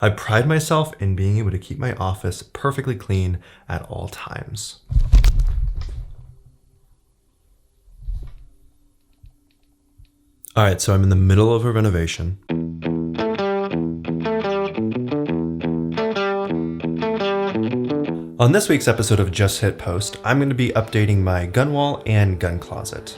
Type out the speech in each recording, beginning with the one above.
I pride myself in being able to keep my office perfectly clean at all times. All right, so I'm in the middle of a renovation. On this week's episode of Just Hit Post, I'm going to be updating my gun wall and gun closet.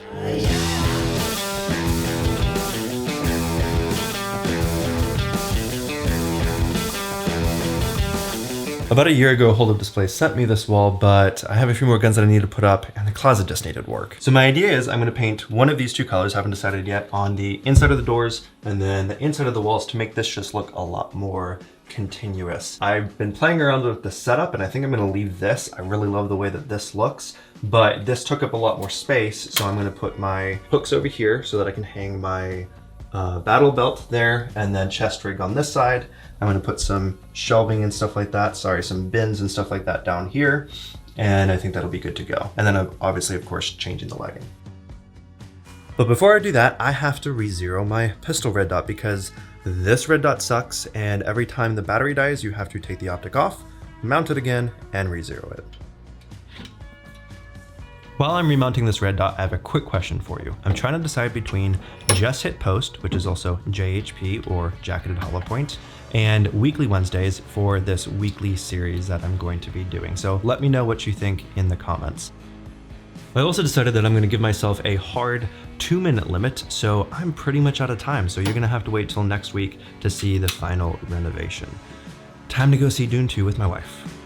About a year ago, Hold Up Display sent me this wall, but I have a few more guns that I need to put up, and the closet just needed work. So my idea is I'm going to paint one of these two colors, haven't decided yet, on the inside of the doors and then the inside of the walls to make this just look a lot more continuous. I've been playing around with the setup, and I think I'm going to leave this. I really love the way that this looks, but this took up a lot more space, so I'm going to put my hooks over here so that I can hang my battle belt there, and then chest rig on this side. I'm going to put some shelving and stuff like that, some bins and stuff like that down here, and I think that'll be good to go. And then I'm obviously, of course, changing the lighting. But before I do that, I have to re-zero my pistol red dot because this red dot sucks, and every time the battery dies, you have to take the optic off, mount it again, and re-zero it. While I'm remounting this red dot, I have a quick question for you. I'm trying to decide between Just Hit Post, which is also JHP or Jacketed Hollow Point, and Weekly Wednesdays for this weekly series that I'm going to be doing. So let me know what you think in the comments. I also decided that I'm going to give myself a hard 2-minute limit, so I'm pretty much out of time. So you're going to have to wait till next week to see the final renovation. Time to go see Dune 2 with my wife.